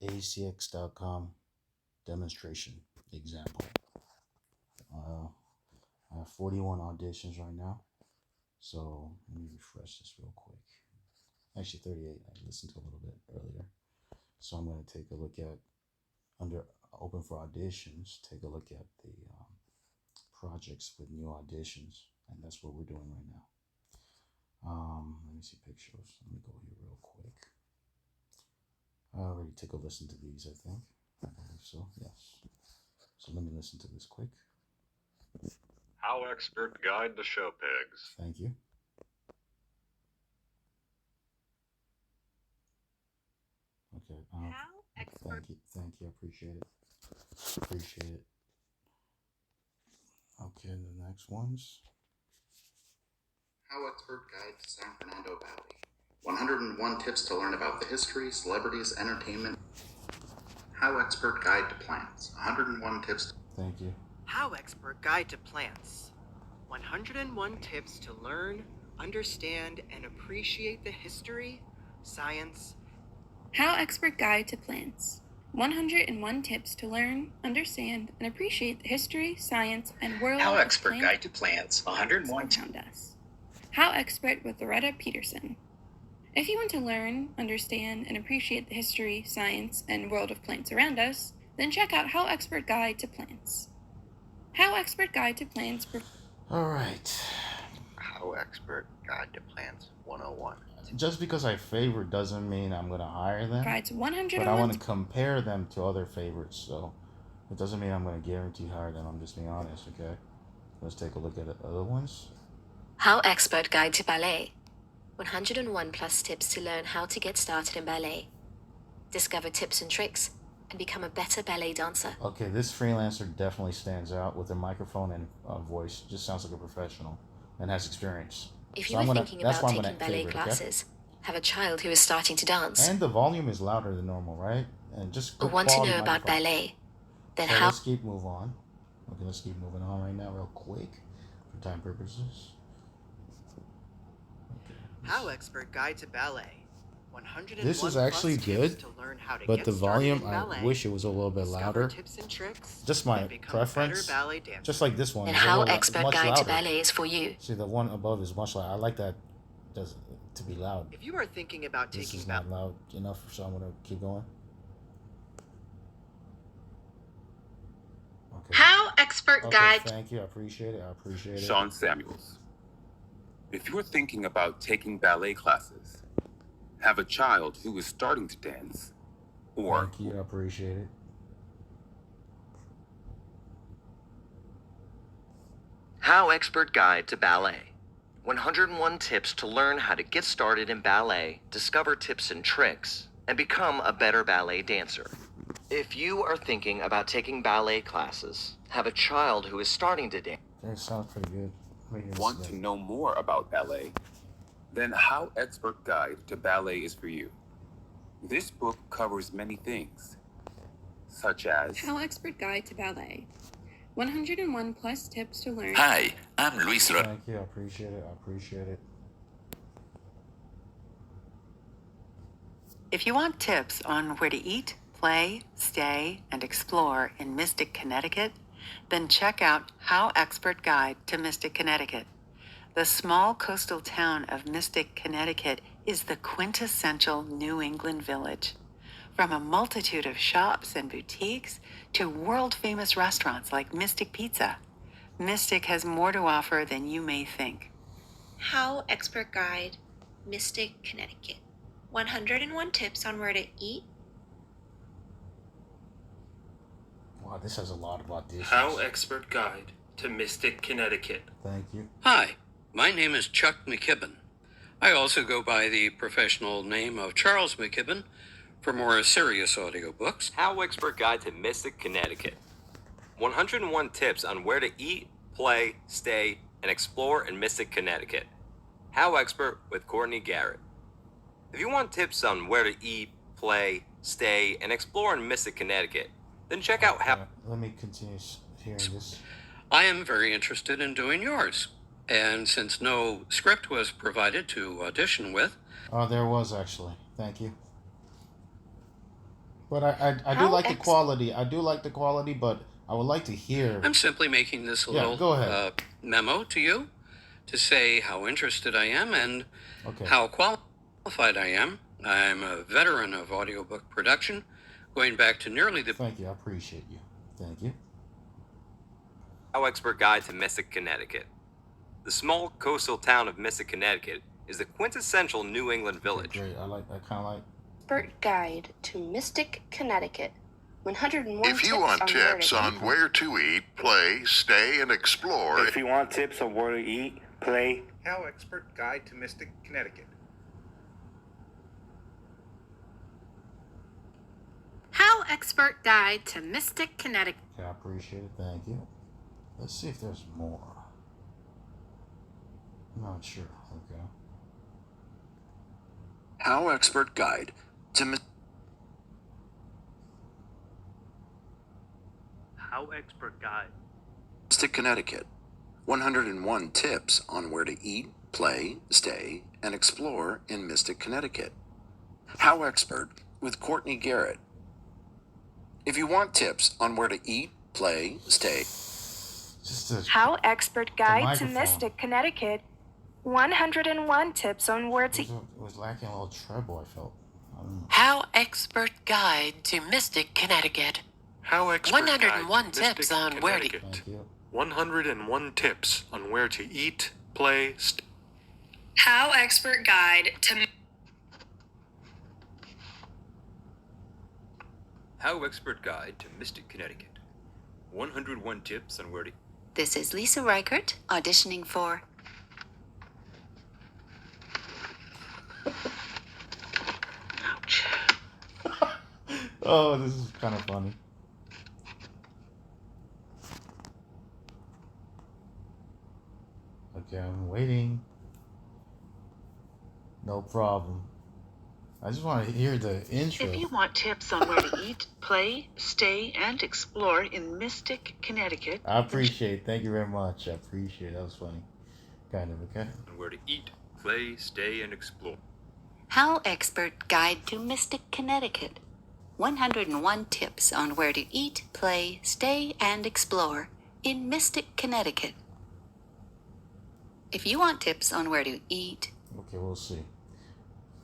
ACX.com demonstration example. I have 41 auditions right now. So let me refresh this real quick. Actually, 38. I listened to a little bit earlier. So I'm going to take a look at, under open for auditions, take a look at the projects with new auditions. And that's what we're doing right now. Let me see pictures. Let me go here real quick. I already took a listen to these, I think. I believe so, yes. So let me listen to this quick. HowExpert Guide to Show Pigs. Thank you. Okay. Thank you. I appreciate it. Okay, the next ones. HowExpert Guide to San Fernando Valley. 101 Tips to Learn About the History, Celebrities, Entertainment. HowExpert Guide to Plants. 101 Tips. Thank you. HowExpert Guide to Plants. 101 Tips to Learn, Understand, and Appreciate the History, Science. HowExpert Guide to Plants. 101 Tips to Learn, Understand, and Appreciate the History, Science, and World of HowExpert Guide to Plants. 101 Tips around us. HowExpert with Loretta Peterson. If you want to learn, understand, and appreciate the history, science, and world of plants around us, then check out HowExpert Guide to Plants. HowExpert Guide to Plants. All right. HowExpert Guide to Plants 101. Just because I favorite doesn't mean I'm going to hire them. Provides 101. But I want to compare them to other favorites, so it doesn't mean I'm going to guarantee hire them. I'm just being honest, okay? Let's take a look at the other ones. HowExpert Guide to Ballet. 101 plus tips to learn how to get started in ballet. Discover tips and tricks and become a better ballet dancer. Okay, this freelancer definitely stands out with a microphone and voice. Just sounds like a professional and has experience. If you are thinking about taking ballet classes, have a child who is starting to dance, and the volume is louder than normal, right? And just or want to know about ballet, then how... Let's keep moving on. Okay, let's keep moving on right now real quick for time purposes. HowExpert Guide to Ballet. 101 this is actually good, but the volume, I wish it was a little bit louder. Tips and tricks, just my preference. Just like this one. And HowExpert Guide to Ballet is for you. See, the one above is much louder. I like that to be loud. If you are thinking about this taking is not loud enough, so I'm gonna keep going. Okay. HowExpert Guide. Thank you. I appreciate it. Sean Samuels. If you're thinking about taking ballet classes, have a child who is starting to dance, or... Thank you. I appreciate it. HowExpert Guide to Ballet. 101 tips to learn how to get started in ballet, discover tips and tricks, and become a better ballet dancer. If you are thinking about taking ballet classes, have a child who is starting to dance... That sounds pretty good. Want to know more about ballet? Then HowExpert Guide to Ballet is for you. This book covers many things, such as... HowExpert Guide to Ballet. 101 plus tips to learn. Hi, I'm Luis. Thank you. I appreciate it. If you want tips on where to eat, play, stay, and explore in Mystic, Connecticut, then check out HowExpert Guide to Mystic, Connecticut. The small coastal town of Mystic, Connecticut is the quintessential New England village. From a multitude of shops and boutiques to world-famous restaurants like Mystic Pizza, Mystic has more to offer than you may think. HowExpert Guide, Mystic, Connecticut. 101 tips on where to eat. Wow, this has a lot of auditions. HowExpert Guide to Mystic, Connecticut. Thank you. Hi, my name is Chuck McKibben. I also go by the professional name of Charles McKibben for more serious audiobooks. HowExpert Guide to Mystic, Connecticut. 101 tips on where to eat, play, stay, and explore in Mystic, Connecticut. HowExpert with Courtney Garrett. If you want tips on where to eat, play, stay, and explore in Mystic, Connecticut, then check out Let me continue hearing this. I am very interested in doing yours. And since no script was provided to audition with... Oh, there was actually. Thank you. But I do like the quality. I do like the quality, but I would like to hear. I'm simply making this a Yeah, little go ahead. memo to you to say how interested I am and Okay. how qualified I am. I'm a veteran of audiobook production, going back to nearly the... Thank you. I appreciate you. Thank you. HowExpert Guide to Mystic, Connecticut. The small coastal town of Mystic, Connecticut is the quintessential New England village. Okay, great. I kind of like. Expert Guide to Mystic, Connecticut. 101 If you want tips on where to eat, play, stay, and explore. If you want tips on where to eat, play. HowExpert Guide to Mystic, Connecticut. HowExpert Guide to Mystic, Connecticut. Okay, I appreciate it. Thank you. Let's see if there's more. I'm not sure. Okay. HowExpert Guide to HowExpert Guide. Mystic, Connecticut. 101 tips on where to eat, play, stay, and explore in Mystic, Connecticut. HowExpert with Courtney Garrett. If you want tips on where to eat, play, stay. HowExpert Guide to Mystic, Connecticut. 101 tips on where to... It was lacking a little treble, I felt. I don't know. HowExpert Guide to Mystic, Connecticut. HowExpert 101 Guide to tips Mystic, on where to... Connecticut. Thank you. 101 tips on where to eat, play, HowExpert Guide to... HowExpert Guide to Mystic, Connecticut. 101 tips on where to... This is Lisa Reichert, auditioning for... Oh, this is kind of funny. Okay, I'm waiting. No problem. I just want to hear the intro. If you want tips on where to eat, play, stay, and explore in Mystic, Connecticut. I appreciate it. Thank you very much. I appreciate it. That was funny. Kind of, okay? On where to eat, play, stay, and explore. HowExpert Guide to Mystic, Connecticut. 101 tips on where to eat, play, stay, and explore in Mystic, Connecticut. If you want tips on where to eat... Okay, we'll see.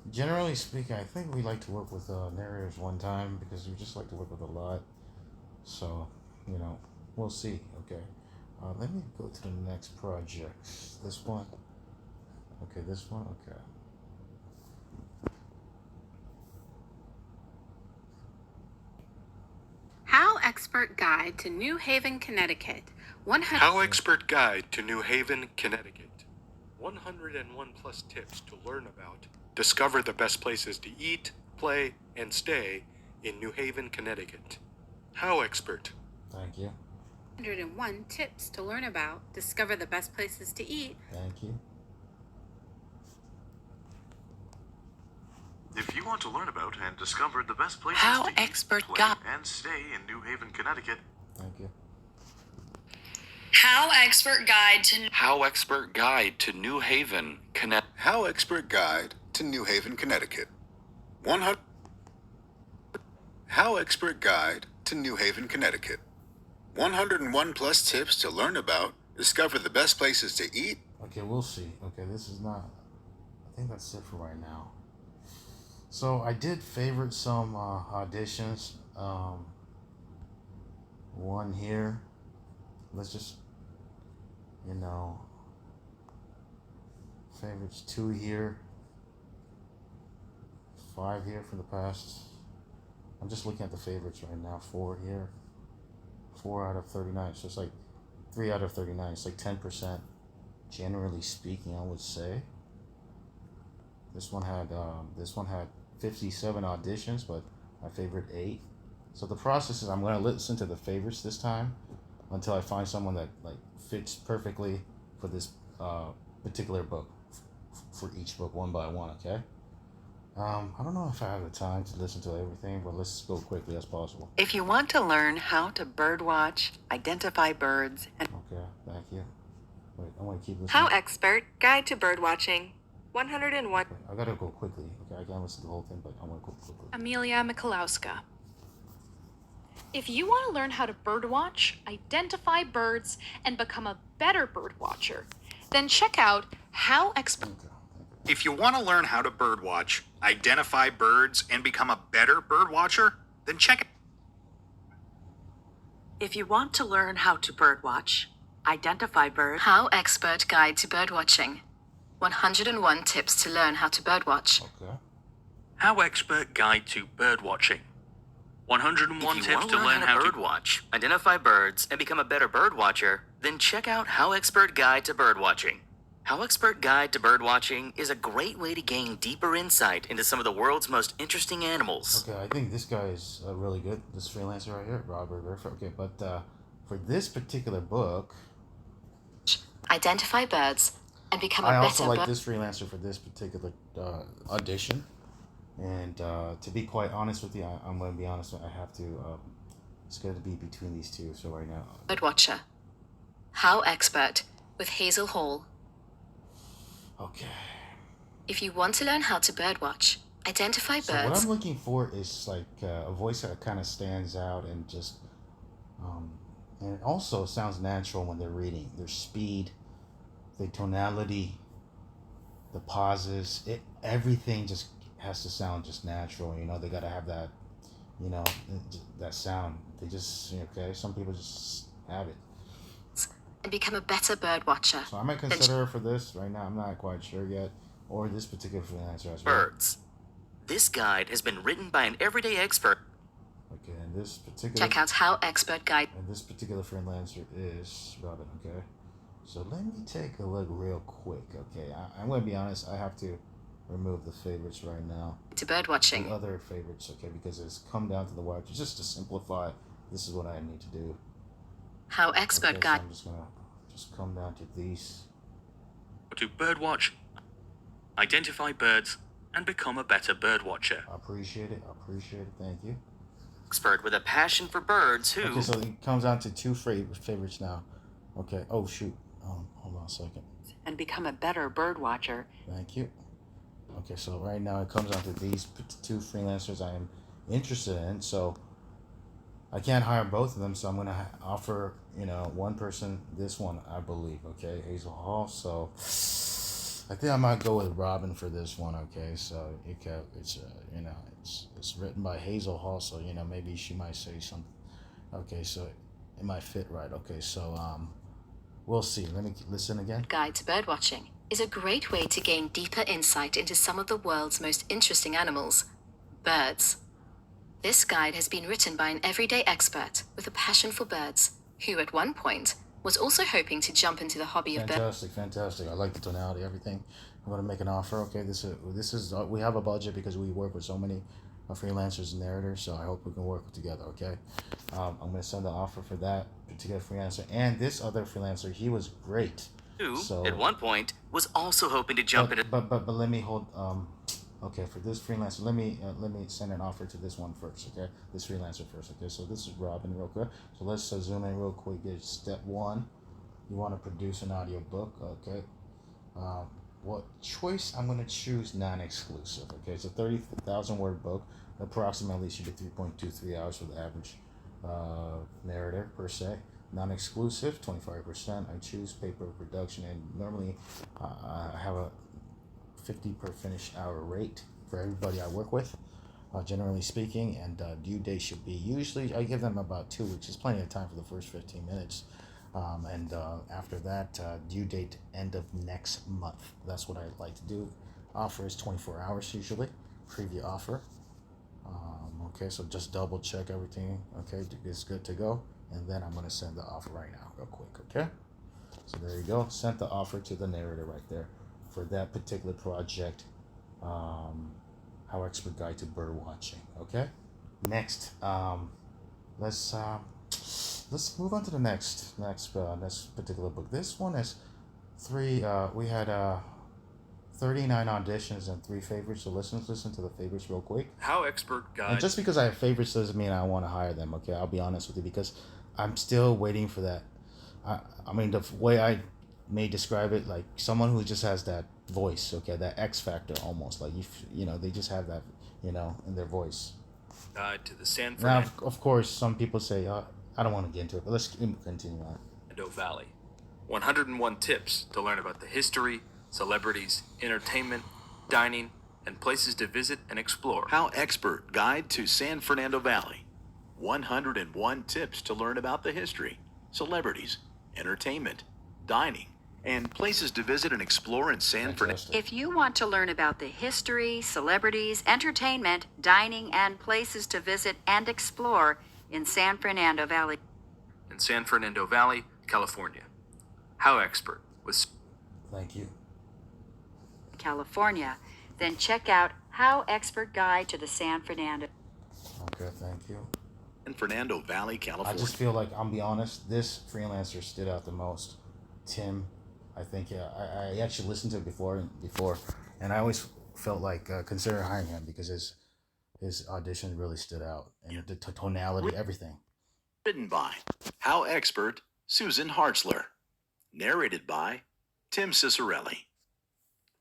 Generally speaking, I think we like to work with narrators one time because we just like to work with a lot. So, you know, we'll see. Okay. Let me go to the next project. This one. Okay, this one. Okay. HowExpert Guide to New Haven, Connecticut. HowExpert Guide to New Haven, Connecticut. 101 plus tips to learn about. Discover the best places to eat, play, and stay in New Haven, Connecticut. HowExpert. Thank you. 101 tips to learn about. Discover the best places to eat. Thank you. If you want to learn about and discover the best places HowExpert to eat, play, Guide and stay in New Haven, Connecticut. Thank you. HowExpert Guide to... HowExpert Guide to New Haven, Connecticut. HowExpert Guide to New Haven, Connecticut. HowExpert Guide to New Haven, Connecticut. 101 plus tips to learn about, discover the best places to eat. Okay, we'll see. Okay, this is not... I think that's it for right now. So I did favorite some auditions. One here. Let's just, you know, favorites 2 here, 5 here for the past. I'm just looking at the favorites right now. 4 here, 4 out of 39. So it's like 3 out of 39. It's like 10%. Generally speaking, I would say. This one had 57 auditions, but my favorite 8. So the process is I'm going to listen to the favorites this time until I find someone that like fits perfectly for this particular book, for each book one by one. Okay. I don't know if I have the time to listen to everything, but let's go quickly as possible. If you want to learn how to birdwatch, identify birds, and... Okay, thank you. Wait, I want to keep listening. HowExpert Guide to Birdwatching. 101. Okay, I gotta go quickly. Okay, I can't listen to the whole thing, but I want to go quickly. Amelia Mikulowska. If you want to learn how to birdwatch, identify birds, and become a better birdwatcher, then check out HowExpert. If you want to learn how to birdwatch, identify birds, and become a better birdwatcher, then check. If you want to learn how to birdwatch, identify birds. HowExpert Guide to Birdwatching. 101 Tips to Learn How to Birdwatch. Okay. HowExpert Guide to Birdwatching. 101 If you tips want to learn how to birdwatch, identify birds, and become a better birdwatcher, then check out HowExpert Guide to Birdwatching. HowExpert Guide to Birdwatching is a great way to gain deeper insight into some of the world's most interesting animals. Okay, I think this guy is really good. This freelancer right here, Robert Redford. Okay, but for this particular book, Identify birds and become a I better also like this freelancer for this particular audition. And to be quite honest with you, I'm going to be honest. I have to. It's going to be between these two. So right now, birdwatcher. HowExpert with Hazel Hall. Okay. If you want to learn how to birdwatch, identify So birds. what I'm looking for is like a voice that kind of stands out and just, and it also sounds natural when they're reading. Their speed, the tonality, the pauses, everything just has to sound just natural. You know, they got to have that, you know, that sound. They just, okay, some people just have it. And become a better bird watcher. So I might consider her for this right now. I'm not quite sure yet. Or this particular freelancer as well. Birds. This guide has been written by an everyday expert. Okay, and this particular... Check out HowExpert Guide. And this particular freelancer is Robin, okay? So let me take a look real quick, okay? I'm going to be honest, I have to remove the favorites right now. To bird watching. The other favorites, okay? Because it's come down to the wire. Just to simplify, this is what I need to do. HowExpert Guide. So I'm just going to just come down to these. To birdwatch, identify birds, and become a better birdwatcher. I appreciate it. Thank you. Expert with a passion for birds who... Okay, so it comes down to two favorites now. Okay. Oh, shoot. Hold on a second. And become a better birdwatcher. Thank you. Okay, so right now it comes down to these two freelancers I am interested in. So I can't hire both of them, so I'm going to offer, you know, one person this one, I believe, okay, Hazel Hall. So I think I might go with Robin for this one, okay? So it's you know, it's written by Hazel Hall, so, you know, maybe she might say something. Okay, so it might fit right. Okay, so we'll see. Let me listen again. Guide to Birdwatching is a great way to gain deeper insight into some of the world's most interesting animals, birds. This guide has been written by an everyday expert with a passion for birds, who at one point was also hoping to jump into the hobby of birds. Fantastic. I like the tonality, everything. I'm going to make an offer. Okay, this is we have a budget because we work with so many freelancers and narrators, so I hope we can work together, okay? I'm going to send the offer for that particular freelancer. And this other freelancer, he was great. Who, so, at one point, was also hoping to jump into... But let me hold... Okay, for this freelancer, let me send an offer to this one first, okay? This freelancer first, okay? So this is Robin real quick. So let's zoom in real quick. Get step one. You want to produce an audiobook, okay? What choice? I'm going to choose non-exclusive, okay? It's a 30,000 word book. Approximately should be 3.23 hours for the average narrator per se. Non-exclusive, 25%. I choose paper production, and normally I have a 50 per finished hour rate for everybody I work with, generally speaking, and due date should be, usually I give them about 2 weeks. It's plenty of time for the first 15 minutes, and after that, due date end of next month. That's what I like to do. Offer is 24 hours usually, preview offer. Okay, so just double check everything, okay, it's good to go, and then I'm going to send the offer right now real quick, okay? So there you go, sent the offer to the narrator right there for that particular project, HowExpert Guide to Birdwatching. Okay, next, let's move on to the next particular book. This one is we had 39 auditions and 3 favorites. So let's listen to the favorites real quick. HowExpert Guide. And just because I have favorites doesn't mean I want to hire them. Okay, I'll be honest with you, because I'm still waiting for that. I mean, the way I may describe it, like someone who just has that voice, okay, that X factor almost, like you know, they just have that, you know, in their voice. Guide to the San Now, Fernando of course, some people say, I don't want to get into it, but let's continue on. Valley. 101 tips to learn about the history, celebrities, entertainment, dining, and places to visit and explore. HowExpert Guide to San Fernando Valley. 101 tips to learn about the history, celebrities, entertainment, dining, and places to visit and explore in San Fernando. If you want to learn about the history, celebrities, entertainment, dining, and places to visit and explore in San Fernando Valley. In San Fernando Valley, California. HowExpert with Thank you. California, then check out HowExpert Guide to the San Fernando. Okay, thank you. San Fernando Valley, California. I just feel like, I'll be honest, this freelancer stood out the most. Tim, I think, I actually listened to it before, and I always felt like considering hiring him because his audition really stood out, and the tonality, everything. Written by HowExpert Susan Hartzler. Narrated by Tim Cicerelli.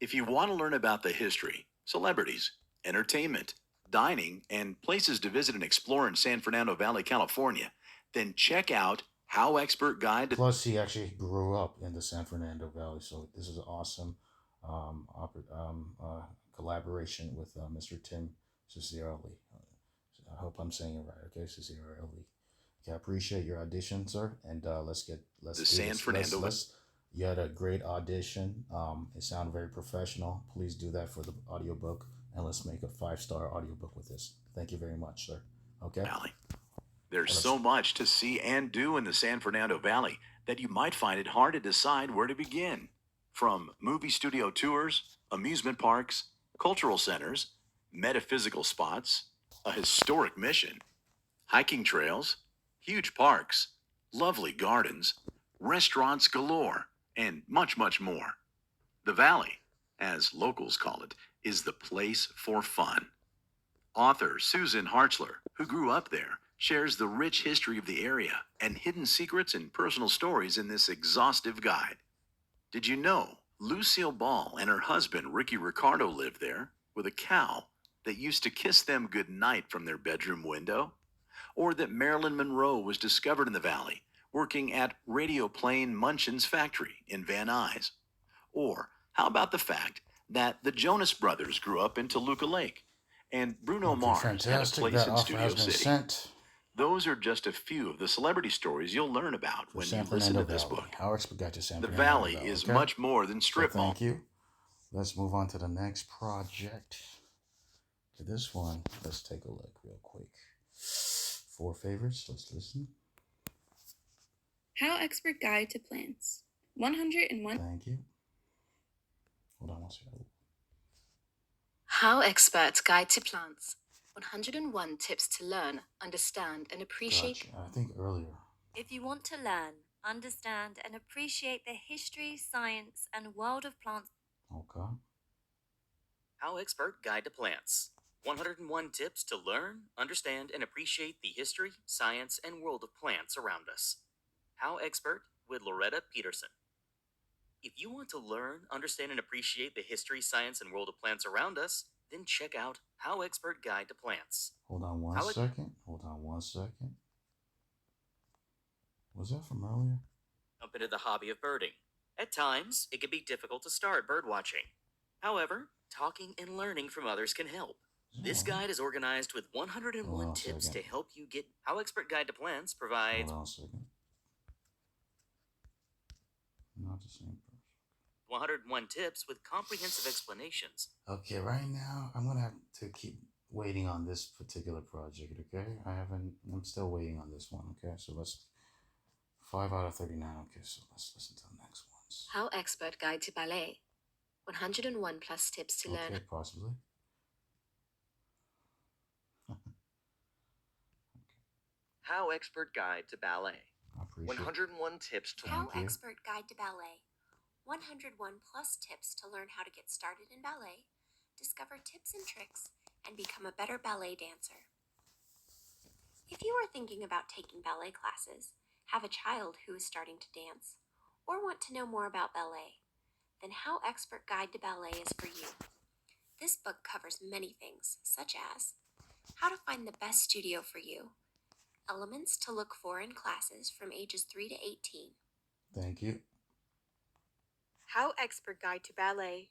If you want to learn about the history, celebrities, entertainment, dining, and places to visit and explore in San Fernando Valley, California, then check out HowExpert Guide to... Plus, he actually grew up in the San Fernando Valley, so this is an awesome collaboration with Mr. Tim Cicerelli. I hope I'm saying it right, okay? Cicerelli. Okay, I appreciate your audition, sir, and let's do San Fernando. You had a great audition. It sounded very professional. Please do that for the audiobook, and let's make a 5-star audiobook with this. Thank you very much, sir. Okay. Valley. There's so much to see and do in the San Fernando Valley that you might find it hard to decide where to begin. From movie studio tours, amusement parks, cultural centers, metaphysical spots, a historic mission, hiking trails, huge parks, lovely gardens, restaurants galore, and much, much more. The Valley, as locals call it, is the place for fun. Author Susan Hartzler, who grew up there, shares the rich history of the area and hidden secrets and personal stories in this exhaustive guide. Did you know Lucille Ball and her husband Ricky Ricardo lived there with a cow that used to kiss them goodnight from their bedroom window? Or that Marilyn Monroe was discovered in the Valley working at Radio Plane Munchin's factory in Van Nuys? Or how about the fact that the Jonas Brothers grew up in Toluca Lake and Bruno Mars had a place in Studio City? Sent. Those are just a few of the celebrity stories you'll learn about when you listen to this book. HowExpert Guide to San The Fernando Valley Valley, is okay? much more than strip mall. Thank you. Let's move on to the next project. To this one, let's take a look real quick. 4 favorites. Let's listen. HowExpert Guide to Plants. 101. Thank you. Hold on one second. HowExpert Guide to Plants. 101 tips to learn, understand, and appreciate. Gotcha. I think earlier. If you want to learn, understand, and appreciate the history, science, and world of plants. Okay. HowExpert Guide to Plants. 101 tips to learn, understand, and appreciate the history, science, and world of plants around us. HowExpert with Loretta Peterson. If you want to learn, understand, and appreciate the history, science, and world of plants around us, then check out HowExpert Guide to Plants. Hold on one second. Was that from earlier? Jump into the hobby of birding. At times, it can be difficult to start bird watching. However, talking and learning from others can help. This guide is organized with 101 tips to help you get. HowExpert Guide to Plants provides. Hold on a second. Not the same person. 101 tips with comprehensive explanations. Okay, right now I'm gonna have to keep waiting on this particular project. Okay, I'm still waiting on this one. Okay, so let's 5 out of 39. Okay, so let's listen to the next ones. HowExpert Guide to Ballet. 101 plus tips to learn. Okay, possibly. HowExpert Guide to Ballet. I appreciate 101 tips to HowExpert Guide to Ballet. 101 plus tips to learn how to get started in ballet, discover tips and tricks, and become a better ballet dancer. If you are thinking about taking ballet classes, have a child who is starting to dance, or want to know more about ballet, then HowExpert Guide to Ballet is for you. This book covers many things, such as how to find the best studio for you, elements to look for in classes from ages 3 to 18. Thank you. HowExpert Guide to Ballet.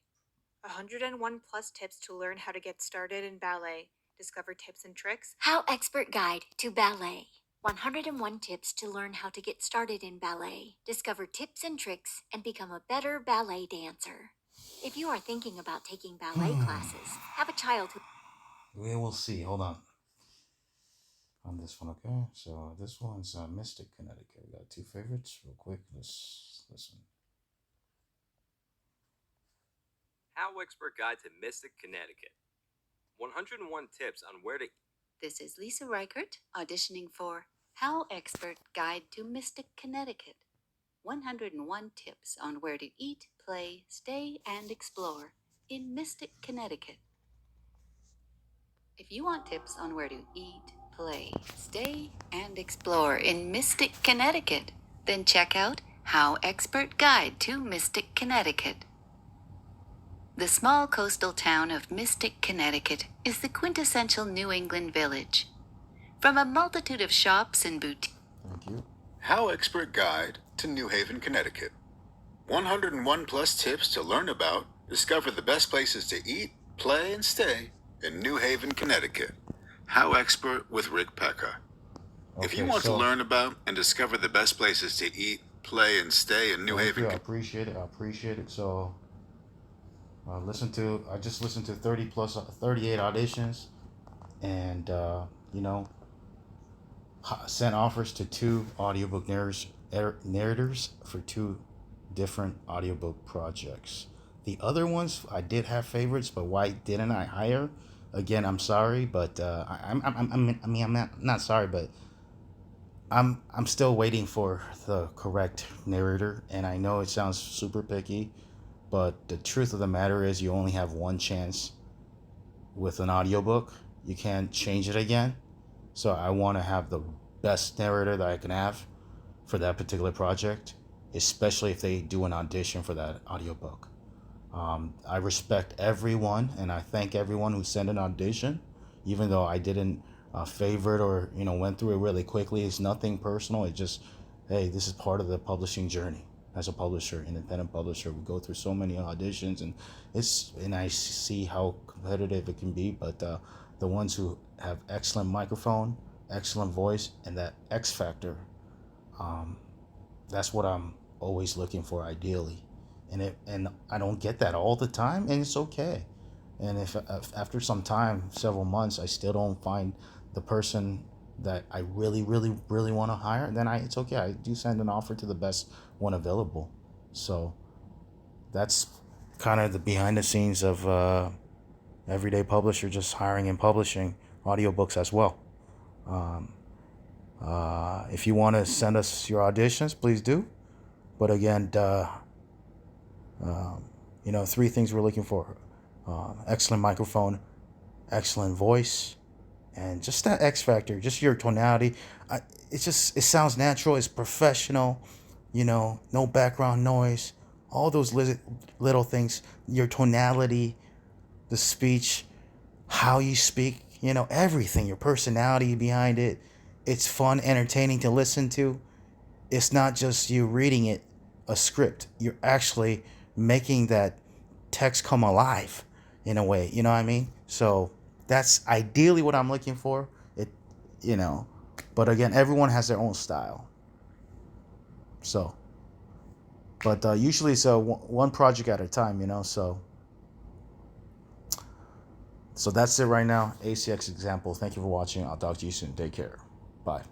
101 plus tips to learn how to get started in ballet. Discover tips and tricks. HowExpert Guide to Ballet. 101 tips to learn how to get started in ballet. Discover tips and tricks and become a better ballet dancer. If you are thinking about taking ballet classes, have a child who... We will see. Hold on. On this one, okay? So this one's Mystic, Connecticut. We got two favorites. Real quick, let's listen. HowExpert Guide to Mystic, Connecticut. 101 tips on where to... This is Lisa Reichert auditioning for HowExpert Guide to Mystic, Connecticut. 101 tips on where to eat, play, stay, and explore in Mystic, Connecticut. If you want tips on where to eat, play, stay, and explore in Mystic, Connecticut, then check out HowExpert Guide to Mystic, Connecticut. The small coastal town of Mystic, Connecticut is the quintessential New England village. From a multitude of shops and boutiques. Thank you. HowExpert Guide to New Haven, Connecticut. 101 plus tips to learn about, discover the best places to eat, play, and stay in New Haven, Connecticut. HowExpert with Rick Pecker. If you want to learn about and discover the best places to eat, play, and stay in New Haven. I appreciate it. I appreciate it. So I just listened to 38 auditions, and sent offers to 2 audiobook narrators for 2 different audiobook projects. The other ones I did have favorites, but why didn't I hire? Again, I'm sorry, but I'm not sorry, but I'm still waiting for the correct narrator, and I know it sounds super picky, but the truth of the matter is you only have one chance with an audiobook. You can't change it again. So I want to have the best narrator that I can have for that particular project, especially if they do an audition for that audiobook. I respect everyone, and I thank everyone who sent an audition, even though I didn't favorite or went through it really quickly. It's nothing personal. It's just, hey, this is part of the publishing journey. As a publisher, independent publisher, we go through so many auditions, and I see how competitive it can be. But the ones who have excellent microphone, excellent voice, and that X factor, that's what I'm always looking for, ideally. And I don't get that all the time, and it's okay. And if after some time, several months, I still don't find the person that I really, really, really want to hire, then it's okay. I do send an offer to the best one available. So that's kind of the behind the scenes of everyday publisher, just hiring and publishing audiobooks as well. If you want to send us your auditions, please do. But again, 3 things we're looking for: excellent microphone, excellent voice, and just that X factor, just your tonality. It sounds natural. It's professional. No background noise. All those little things. Your tonality, the speech, how you speak. Everything. Your personality behind it. It's fun, entertaining to listen to. It's not just you reading it, a script. You're actually making that text come alive in a way. You know what I mean? So that's ideally what I'm looking for. But again, everyone has their own style. So, but usually it's one project at a time, So that's it right now. ACX example. Thank you for watching. I'll talk to you soon. Take care. Bye.